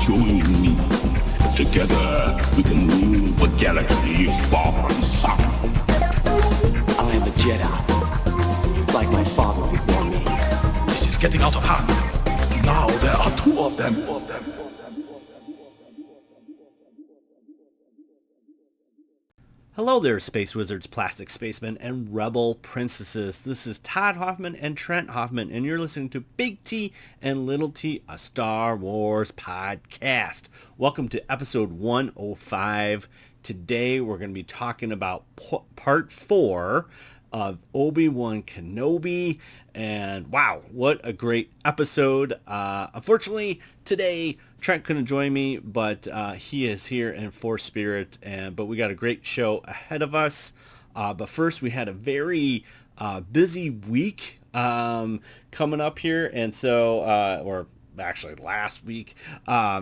Join me. Together we can rule the galaxy far from the sun. I am a Jedi, like my father before me. This is getting out of hand. Now there are two of them. Hello there, Space Wizards, Plastic Spacemen, and Rebel Princesses. This is Todd Hoffman and Trent Hoffman, and you're listening to Big T and Little T, a Star Wars podcast. Welcome to episode 105. Today we're going to be talking about part 4 of Obi-Wan Kenobi, and wow, what a great episode. Unfortunately, today Trent couldn't join me, but he is here in Force Spirit, but we got a great show ahead of us. But first, we had a very busy week coming up here, and so, or actually last week.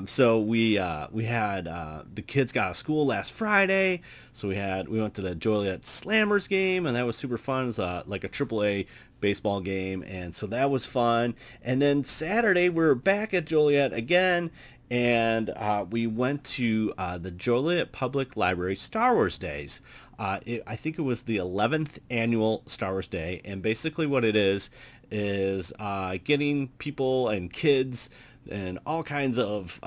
So we had the kids got out of school last Friday, so we went to the Joliet Slammers game, and that was super fun. It was like a AAA baseball game, and so that was fun. And then Saturday we were back at Joliet again, and we went to the Joliet Public Library Star Wars Days. I think it was the 11th annual Star Wars Day, and basically what it is getting people and kids and all kinds of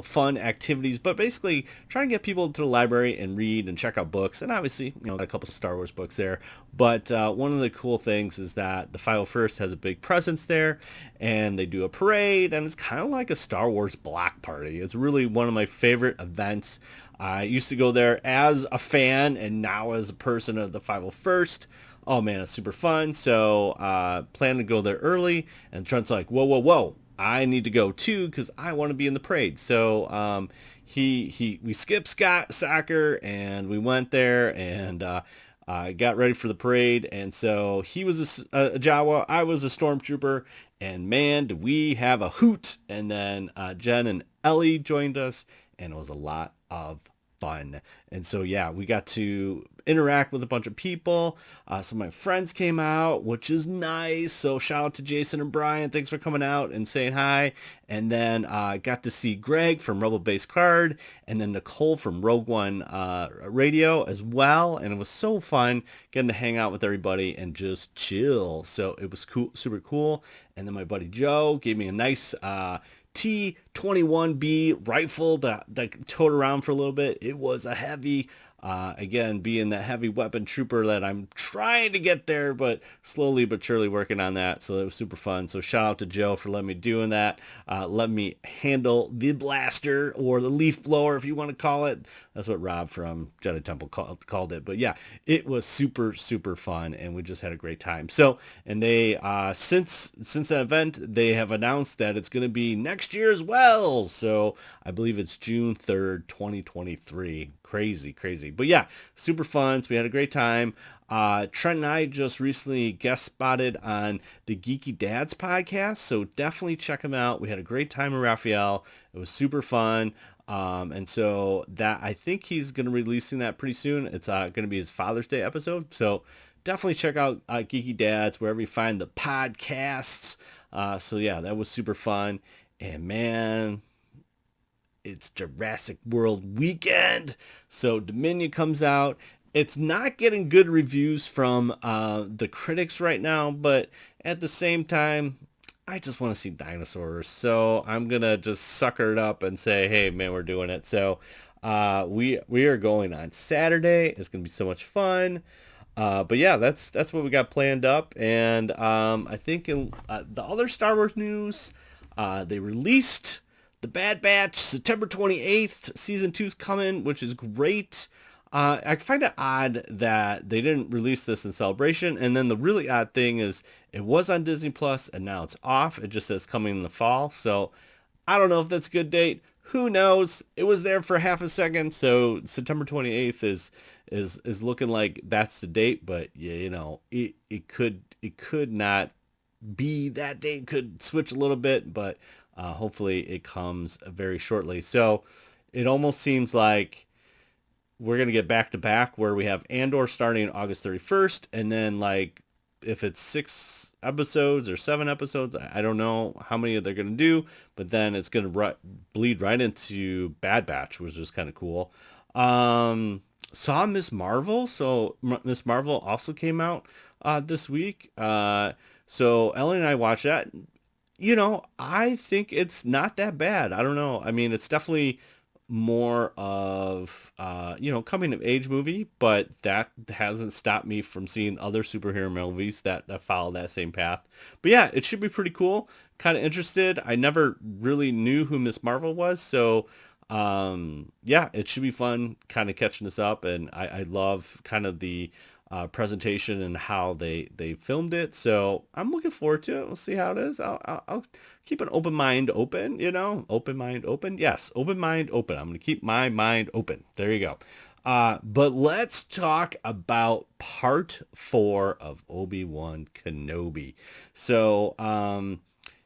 fun activities, but basically trying to get people to the library and read and check out books, and obviously a couple of Star Wars books there. But one of the cool things is that the 501st has a big presence there, and they do a parade, and it's kind of like a Star Wars block party. It's really one of my favorite events. I used to go there as a fan, and now as a person of the 501st. Oh man, it's super fun. So plan to go there early, and Trent's like, whoa, I need to go too because I want to be in the parade. So we skipped soccer, and we went there and got ready for the parade. And so he was a Jawa, I was a stormtrooper, and man, did we have a hoot. And then Jen and Ellie joined us, and it was a lot of fun. And so yeah, we got to interact with a bunch of people. Some of my friends came out, which is nice. So shout out to Jason and Brian. Thanks for coming out and saying hi. And then I got to see Greg from Rebel Base Card, and then Nicole from Rogue One Radio as well. And it was so fun getting to hang out with everybody and just chill. So it was cool, super cool. And then my buddy Joe gave me a nice T-21B rifle that towed around for a little bit. It was a heavy, again, being that heavy weapon trooper that I'm trying to get there, but slowly but surely working on that. So it was super fun. So shout out to Joe for letting me doing that. Let me handle the blaster, or the leaf blower, if you want to call it. That's what Rob from Jedi Temple called it. But yeah, it was super, super fun, and we just had a great time. So, and they, since that event, they have announced that it's going to be next year as well. So I believe it's June 3rd, 2023. Crazy. But yeah, super fun. So we had a great time. Trent and I just recently guest spotted on the Geeky Dads podcast, so definitely check them out. We had a great time with Raphael. It was super fun. And so that, I think he's going to be releasing that pretty soon. It's going to be his Father's Day episode. So definitely check out Geeky Dads wherever you find the podcasts. So yeah, that was super fun. And man, it's Jurassic World weekend. So Dominion comes out. It's not getting good reviews from the critics right now, but at the same time, I just want to see dinosaurs. So I'm going to just sucker it up and say, hey, man, we're doing it. So we are going on Saturday. It's going to be so much fun. But yeah, that's what we got planned up. And I think in the other Star Wars news, they released The Bad Batch, September 28th. Season 2's coming, which is great. I find it odd that they didn't release this in Celebration. And then the really odd thing is it was on Disney Plus and now it's off. It just says coming in the fall. So I don't know if that's a good date. Who knows? It was there for half a second. So September 28th is looking like that's the date. But yeah, it could not be that date. Could switch a little bit, but hopefully it comes very shortly. So it almost seems like we're going to get back to back where we have Andor starting August 31st. And then like, if it's 6 episodes or 7 episodes, I don't know how many they're going to do, but then it's going to bleed right into Bad Batch, which was kind of cool. Saw Miss Marvel. So Miss Marvel also came out this week. So Ellie and I watched that. I think it's not that bad. I don't know. I mean, it's definitely more of coming of age movie, but that hasn't stopped me from seeing other superhero movies that follow that same path. But yeah, it should be pretty cool. Kind of interested. I never really knew who Miss Marvel was, so yeah, it should be fun kind of catching this up, and I love kind of the presentation and how they filmed it. So I'm looking forward to it. We'll see how it is. I'll keep an open mind open, open mind open. Yes, open mind open. I'm going to keep my mind open. There you go. But let's talk about part 4 of Obi-Wan Kenobi. So,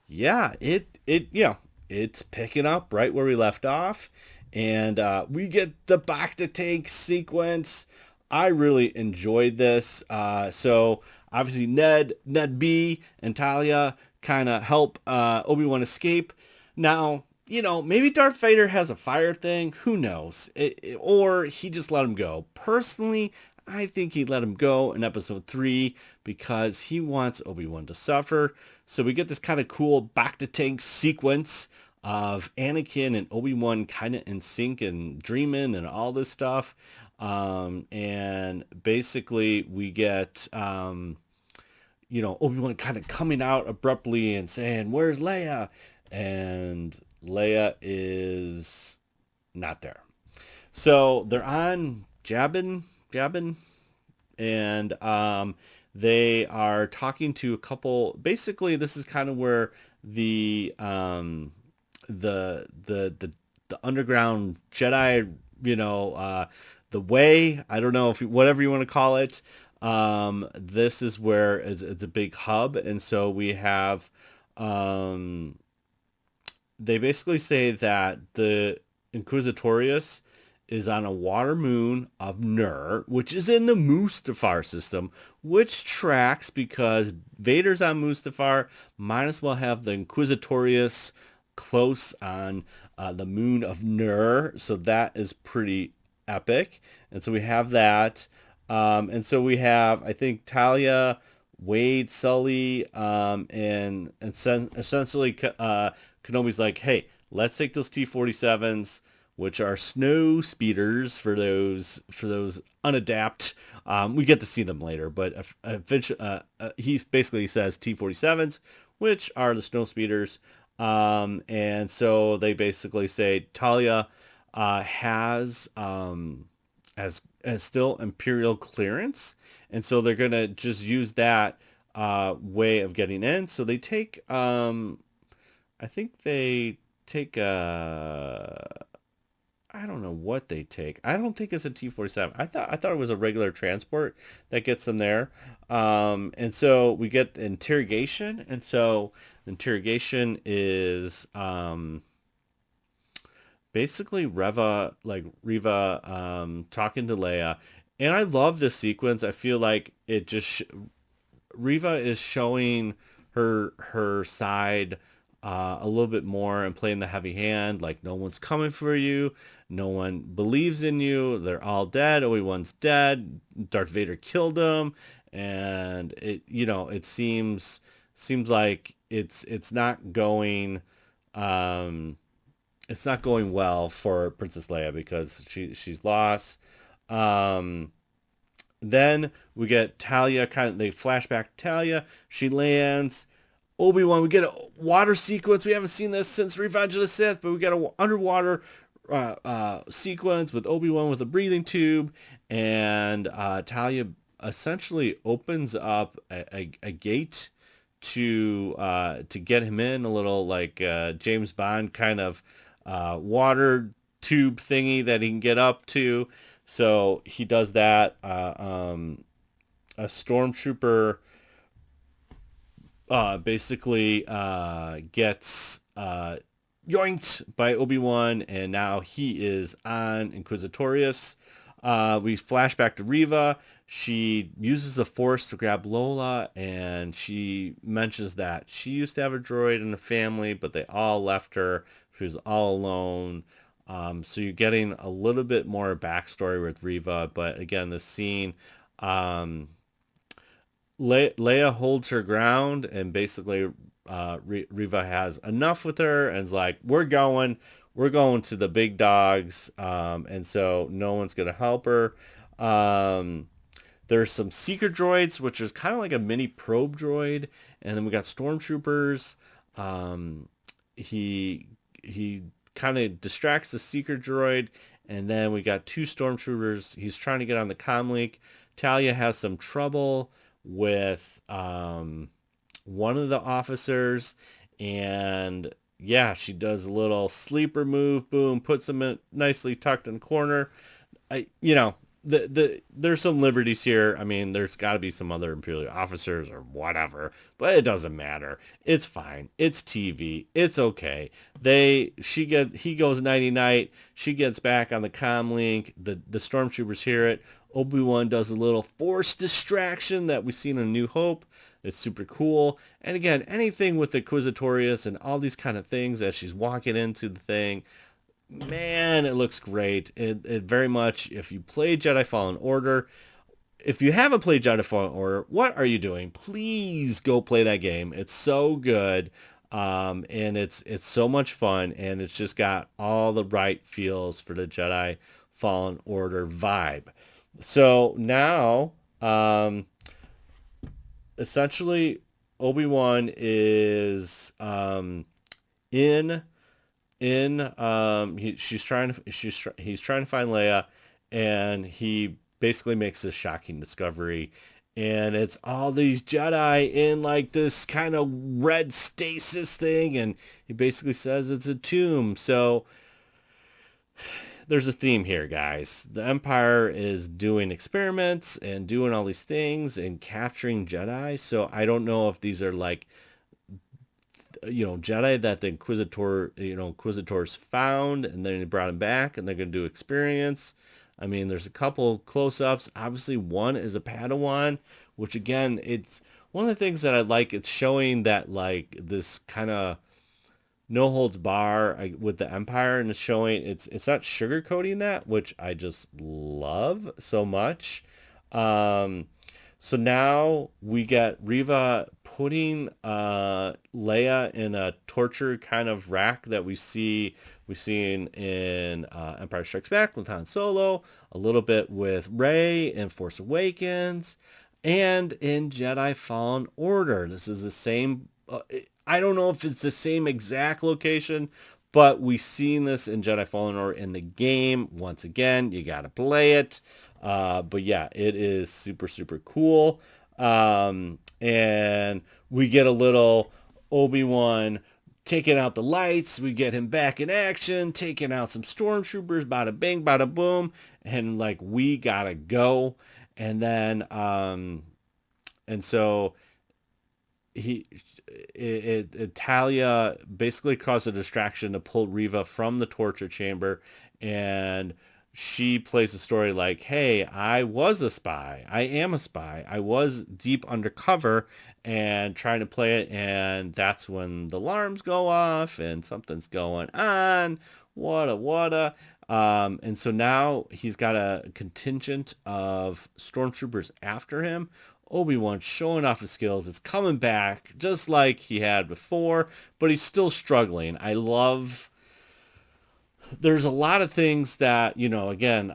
yeah, it's picking up right where we left off, and we get the back to tank sequence. I really enjoyed this. So obviously Ned B and Talia kind of help Obi-Wan escape. Now, maybe Darth Vader has a fire thing. Who knows? Or he just let him go. Personally, I think he let him go in episode 3 because he wants Obi-Wan to suffer. So we get this kind of cool back to tank sequence of Anakin and Obi-Wan kind of in sync and dreaming and all this stuff. And basically we get, Obi-Wan kind of coming out abruptly and saying, "Where's Leia?" And Leia is not there. So they're on Jabin, and they are talking to a couple. Basically, this is kind of where the underground Jedi, the way, I don't know, if whatever you want to call it. This is where it's a big hub, and so we have. They basically say that the Inquisitorius is on a water moon of Nur, which is in the Mustafar system, which tracks because Vader's on Mustafar. Might as well have the Inquisitorius close on the moon of Nur. So that is pretty epic. And so we have that. And so we have, I think, Talia, Wade, Sully, and essentially Kenobi's like, "Hey, let's take those T-47s, which are snow speeders for those unadapt." We get to see them later, but he basically says T-47s, which are the snow speeders. And so they basically say Talia has still Imperial clearance, and so they're gonna just use that way of getting in. So they take I think they take I don't know what they take. I don't think it's a T-47. I thought it was a regular transport that gets them there. And so we get interrogation, and so interrogation is basically Reva talking to Leia. And I love this sequence. I feel like it just Reva is showing her side a little bit more and playing the heavy hand, like no one's coming for you, no one believes in you, they're all dead, Obi-Wan's dead, Darth Vader killed him, and it seems like it's not going well for Princess Leia because she's lost. Then we get Talia, they flashback Talia. She lands. Obi-Wan, we get a water sequence. We haven't seen this since Revenge of the Sith, but we get an underwater sequence with Obi-Wan with a breathing tube, and Talia essentially opens up a gate to get him in, a little like James Bond kind of water tube thingy that he can get up to. So he does that. A stormtrooper basically gets yoinked by Obi-Wan, and now he is on Inquisitorius. We flash back to Reva. She uses the Force to grab Lola, and she mentions that she used to have a droid and a family, but they all left her She was all alone. So you're getting a little bit more backstory with Reva, but again, the scene, um, Leia holds her ground, and basically Reva has enough with her and is like, we're going to the big dogs, and so no one's gonna help her. Um, there's some seeker droids, which is kind of like a mini probe droid, and then we got stormtroopers. Um, he he kind of distracts the seeker droid, and then we got two stormtroopers. He's trying to get on the comm link. Talia has some trouble with one of the officers, and yeah, she does a little sleeper move. Boom, puts him in, nicely tucked in the corner. You know, there's some liberties here. I mean, there's got to be some other Imperial officers or whatever, but it doesn't matter. It's fine. It's TV. It's okay. He goes nighty night. She gets back on the comm link. The stormtroopers hear it. Obi-Wan does a little force distraction that we've seen in A New Hope. It's super cool. And again, anything with the Inquisitorius and all these kind of things as she's walking into the thing, man, it looks great. It very much, if you play Jedi Fallen Order, if you haven't played Jedi Fallen Order, what are you doing? Please go play that game. It's so good. And it's so much fun, and it's just got all the right feels for the Jedi Fallen Order vibe. So now, essentially, Obi-Wan is in he's trying to he's trying to find Leia, and he basically makes this shocking discovery, and it's all these Jedi in like this kind of red stasis thing, and he basically says it's a tomb. So there's a theme here, guys. The Empire is doing experiments and doing all these things and capturing Jedi. So I don't know if these are like, Jedi that the Inquisitors found, and then they brought him back, and they're going to do experience. I mean, there's a couple close-ups. Obviously, one is a Padawan, which again, it's one of the things that I like. It's showing that like this kind of no holds bar with the Empire, and it's showing it's not sugarcoating that, which I just love so much. So now we get Reva putting Leia in a torture kind of rack that we've seen in Empire Strikes Back with Han Solo, a little bit with Rey in Force Awakens, and in Jedi Fallen Order. This is the same. I don't know if it's the same exact location, but we've seen this in Jedi Fallen Order in the game. Once again, you got to play it. But yeah, it is super, super cool. And we get a little Obi-Wan taking out the lights. We get him back in action, taking out some stormtroopers, bada bing, bada boom. And like, we gotta go. And then, and so Talia basically caused a distraction to pull Reva from the torture chamber, and she plays the story like, hey, I was a spy. I am a spy. I was deep undercover and trying to play it, and that's when the alarms go off and something's going on. What. And so now he's got a contingent of stormtroopers after him. Obi-Wan showing off his skills. It's coming back just like he had before, but he's still struggling. There's a lot of things that, again,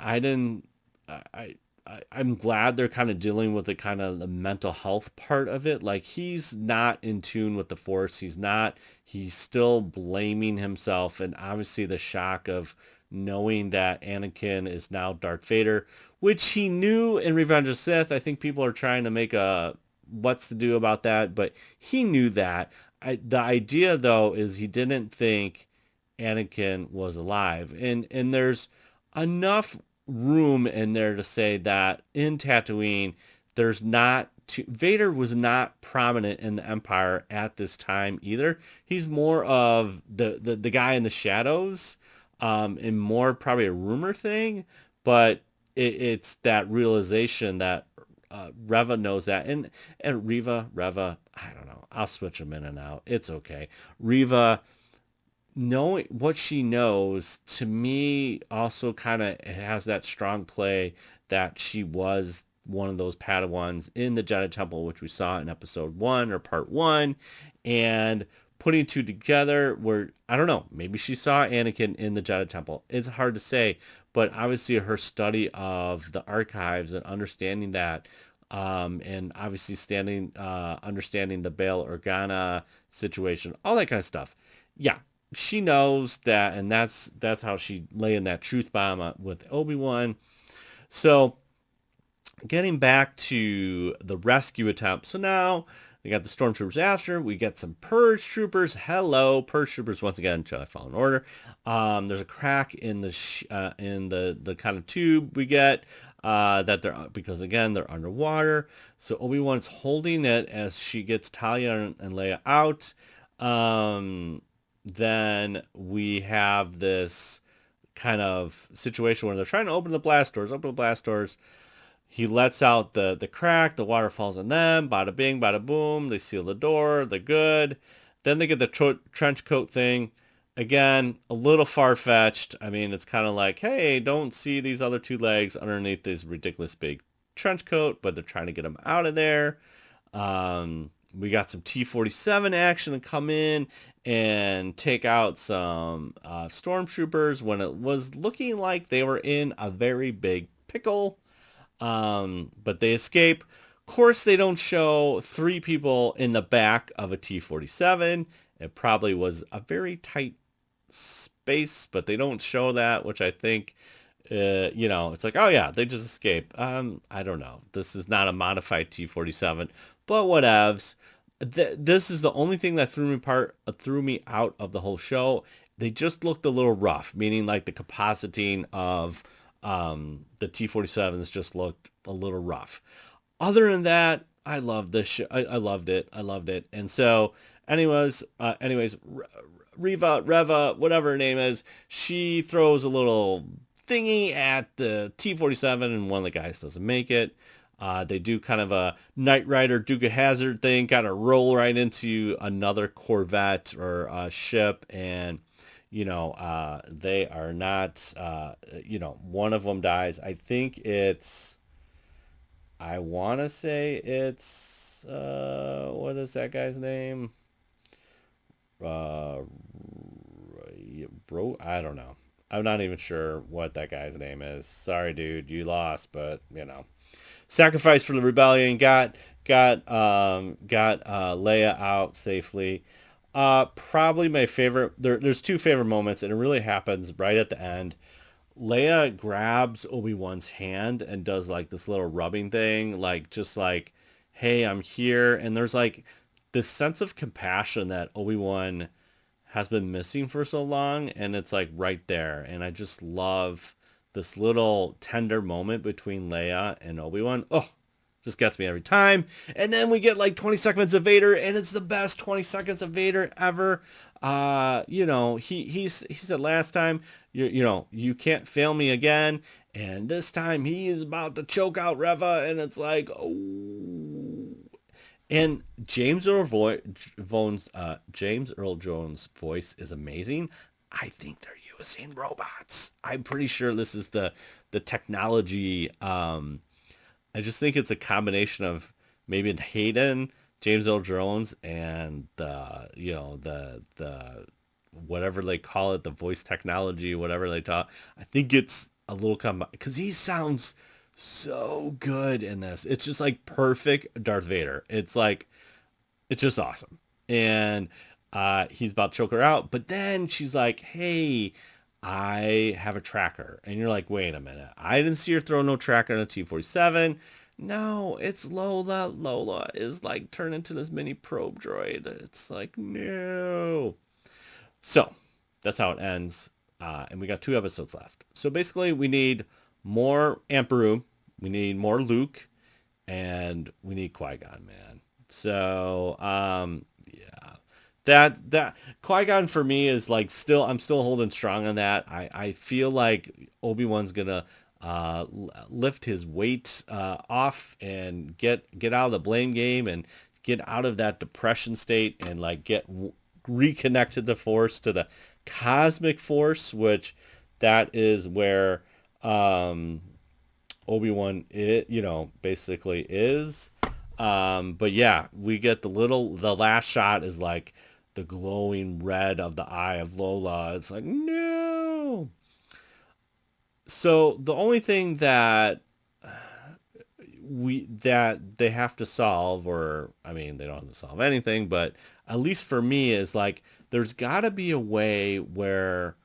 I'm glad they're kind of dealing with the kind of the mental health part of it. Like, he's not in tune with the Force. He's still blaming himself, and obviously the shock of knowing that Anakin is now Darth Vader, which he knew in Revenge of the Sith. I think people are trying to make a what's to do about that, but he knew that. The idea, though, is he didn't think Anakin was alive. And there's enough room in there to say that in Tatooine, Vader was not prominent in the Empire at this time either. He's more of the guy in the shadows, and more probably a rumor thing, but it's that realization that Reva knows that, and Reva, I don't know. I'll switch them in and out. It's okay. Reva knowing what she knows, to me, also kind of has that strong play that she was one of those Padawans in the Jedi Temple, which we saw in episode 1 or part 1, and putting two together where, I don't know, maybe she saw Anakin in the Jedi Temple. It's hard to say, but obviously her study of the archives and understanding that, and obviously understanding the Bail Organa situation, all that kind of stuff. Yeah, she knows that, and that's how she lay in that truth bomb with Obi-Wan. So getting back to the rescue attempt. So now we got the stormtroopers after. We get some purge troopers. Hello, purge troopers once again. Jedi Fallen Order. There's a crack in the kind of tube we get that they're, because again they're underwater. So Obi-Wan's holding it as she gets Talia and Leia out. Then we have this kind of situation where they're trying to open the blast doors. He lets out the crack, the water falls on them, bada bing, bada boom, they seal the door, they're good. Then they get the trench coat thing. Again, a little far-fetched. I mean, it's kind of like, hey, don't see these other two legs underneath this ridiculous big trench coat, but they're trying to get them out of there. We got some T-47 action to come in and take out some stormtroopers when it was looking like they were in a very big pickle. But they escape. Of course, they don't show three people in the back of a T-47. It probably was a very tight space, but they don't show that, which I think, it's like, oh yeah, they just escape. I don't know. This is not a modified T-47, but whatevs. This is the only thing that threw me out of the whole show. They just looked a little rough, meaning like the compositing of the T-47s just looked a little rough. Other than that, I loved this show. I loved it. And so, anyways, Reva, whatever her name is, she throws a little thingy at the T-47, and one of the guys doesn't make it. They do kind of a Knight Rider Duke of Hazzard thing, kind of roll right into another Corvette or ship, and they are not, one of them dies. I want to say it's, what is that guy's name? Bro, I don't know. I'm not even sure what that guy's name is. Sorry, dude, you lost, but sacrifice for the rebellion. Got Leia out safely. Probably my favorite. There's two favorite moments, and it really happens right at the end. Leia grabs Obi-Wan's hand and does like this little rubbing thing, like just like, "Hey, I'm here." And there's like this sense of compassion that Obi-Wan has been missing for so long, and it's like right there. And I just love this little tender moment between Leia and Obi-Wan. Oh, just gets me every time. And then we get like 20 seconds of Vader, and it's the best 20 seconds of Vader ever. He said last time, you can't fail me again. And this time he is about to choke out Reva, and it's like, oh. And James Earl Jones' voice is amazing. I think they're using robots. I'm pretty sure this is the technology. I just think it's a combination of maybe Hayden, James Earl Jones, and the whatever they call it, the voice technology, whatever they talk. I think it's a little because he sounds so good in this. It's just like perfect Darth Vader. It's like, it's just awesome. And he's about to choke her out, but then she's like, "Hey, I have a tracker." And you're like, wait a minute. I didn't see her throw no tracker on a T-47. No, it's Lola. Lola is like turned into this mini probe droid. It's like, no. So that's how it ends. And we got 2 episodes left. So basically we need more Emperor. We need more Luke. And we need Qui-Gon, man. So, yeah. That Qui-Gon for me is like I'm still holding strong on that. I feel like Obi-Wan's gonna lift his weight off and get out of the blame game and get out of that depression state and like get reconnected the Force to the cosmic force, which that is where Obi-Wan basically is. But yeah, we get the last shot is like the glowing red of the eye of Lola. It's like, no. So the only thing that they have to solve, or I mean, they don't have to solve anything, but at least for me is like, there's got to be a way where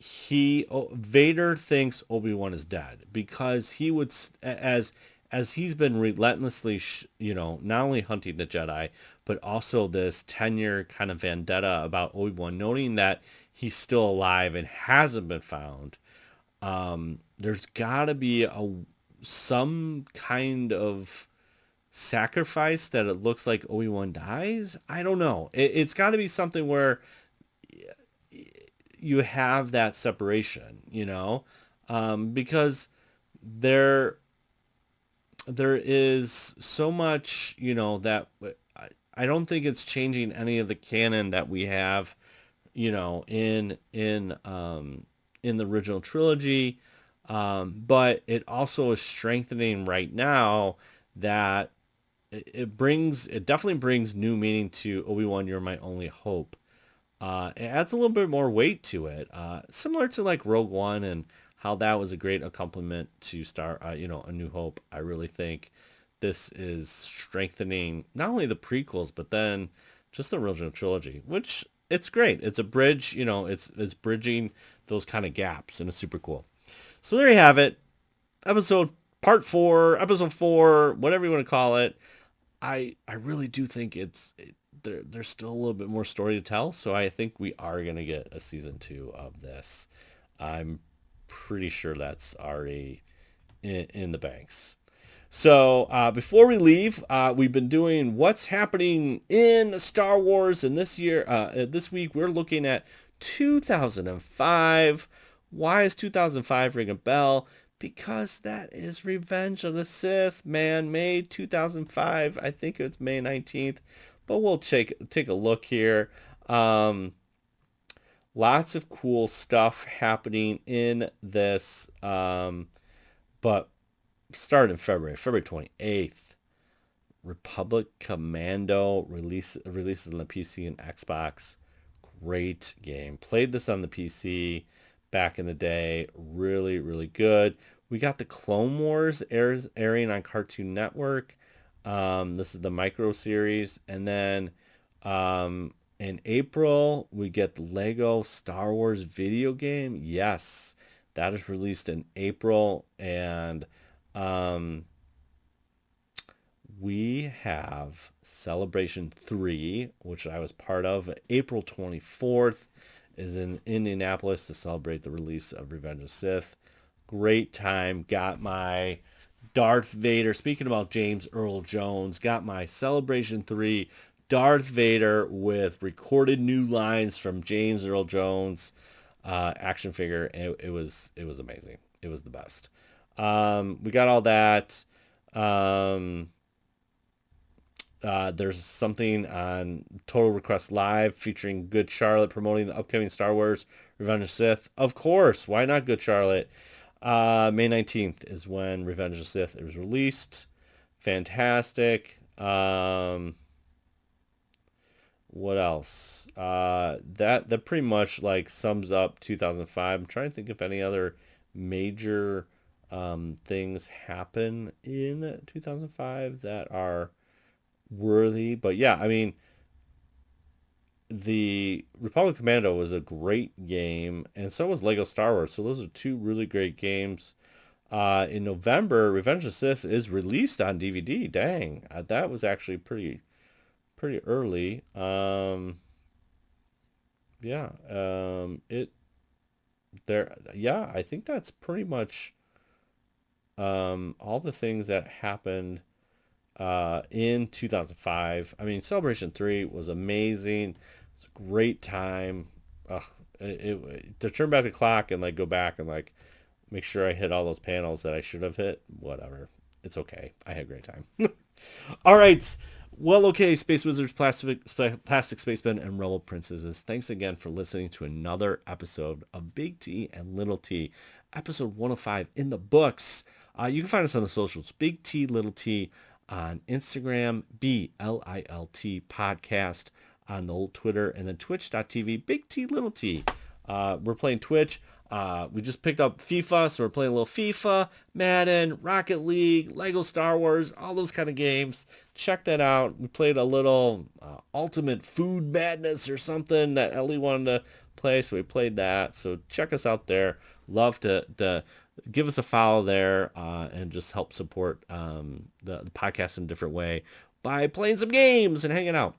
Vader thinks Obi-Wan is dead, because he would, as he's been relentlessly not only hunting the Jedi, but also this 10-year kind of vendetta about Obi-Wan, knowing that he's still alive and hasn't been found. There's got to be some kind of sacrifice that it looks like Obi-Wan dies. I don't know. It's got to be something where you have that separation, because there is so much, that I don't think it's changing any of the canon that we have, in the original trilogy. But it also is strengthening right now that it definitely brings new meaning to Obi-Wan, you're my only hope. It adds a little bit more weight to it, similar to like Rogue One and how that was a great accompaniment to A New Hope. I really think this is strengthening not only the prequels, but then just the original trilogy, which it's great. It's a bridge, it's bridging those kind of gaps, and it's super cool. So there you have it. Episode 4, whatever you want to call it. I really do think there's still a little bit more story to tell, so I think we are going to get a season 2 of this. I'm pretty sure that's already in the banks. So before we leave, we've been doing what's happening in Star Wars, and this week we're looking at 2005. Why is 2005 ring a bell? Because that is Revenge of the Sith, man, May 2005. I think it's May 19th, but we'll take a look here. Lots of cool stuff happening in this, but start in February 28th. Republic Commando releases on the PC and Xbox. Great game. Played this on the PC back in the day. Really, really good. We got the Clone Wars airing on Cartoon Network. This is the micro series. And then in April, we get the Lego Star Wars video game. Yes, that is released in April. And we have Celebration 3, which I was part of. April 24th is in Indianapolis to celebrate the release of Revenge of the Sith. Great time. Got my Darth Vader. Speaking about James Earl Jones, got my Celebration 3 Darth Vader with recorded new lines from James Earl Jones action figure. It was amazing. It was the best. We got all that. There's something on Total Request Live featuring Good Charlotte promoting the upcoming Star Wars Revenge of the Sith. Of course, why not Good Charlotte? May 19th is when Revenge of the Sith is released. Fantastic. What else? That pretty much like sums up 2005. I'm trying to think if any other major things happen in 2005 that are worthy. But yeah, I mean, the Republic Commando was a great game, and so was Lego Star Wars. So those are two really great games. In November, Revenge of the Sith is released on DVD. Dang, that was actually pretty early. I think that's pretty much all the things that happened in 2005. I mean, Celebration 3 was amazing. It's a great time. To turn back the clock and like go back and like make sure I hit all those panels that I should have hit, whatever. It's okay. I had a great time. All right. Well, okay, Space Wizards, Plastic Spacemen, and Rebel Princesses. Thanks again for listening to another episode of Big T and Little T, episode 105 in the books. You can find us on the socials, Big T, Little T on Instagram, BLILT podcast on the old Twitter, and then twitch.tv, Big T, Little T. We're playing Twitch. We just picked up FIFA, so we're playing a little FIFA, Madden, Rocket League, Lego Star Wars, all those kind of games. Check that out. We played a little Ultimate Food Madness or something that Ellie wanted to play, so we played that. So check us out there. Love to give us a follow there and just help support the podcast in a different way by playing some games and hanging out.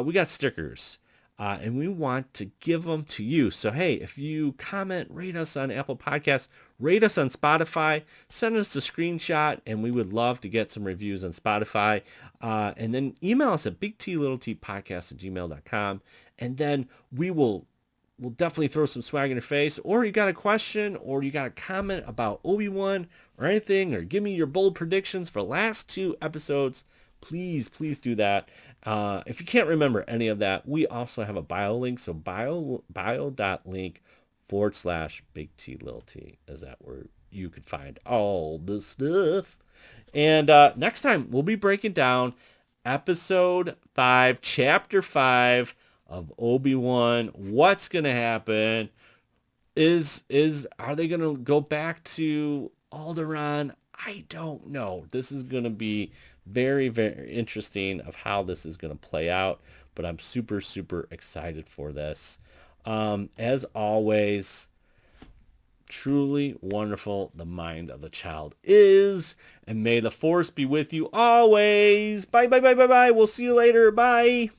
We got stickers. And we want to give them to you. So, hey, if you comment, rate us on Apple Podcasts, rate us on Spotify, send us a screenshot, and we would love to get some reviews on Spotify. And then email us at bigtlittlepodcast@gmail.com. And then we'll definitely throw some swag in your face. Or you got a question, or you got a comment about Obi-Wan or anything, or give me your bold predictions for the last 2 episodes. Please do that. If you can't remember any of that, we also have a bio link. So bio.link/Big T Little T is that where you could find all the stuff. And next time we'll be breaking down episode 5, chapter 5 of Obi-Wan. What's going to happen? Are they going to go back to Alderaan? I don't know. This is going to be very, very interesting of how this is going to play out, but I'm super, super excited for this. As always, truly wonderful the mind of the child is, and may the force be with you always. Bye. We'll see you later. Bye.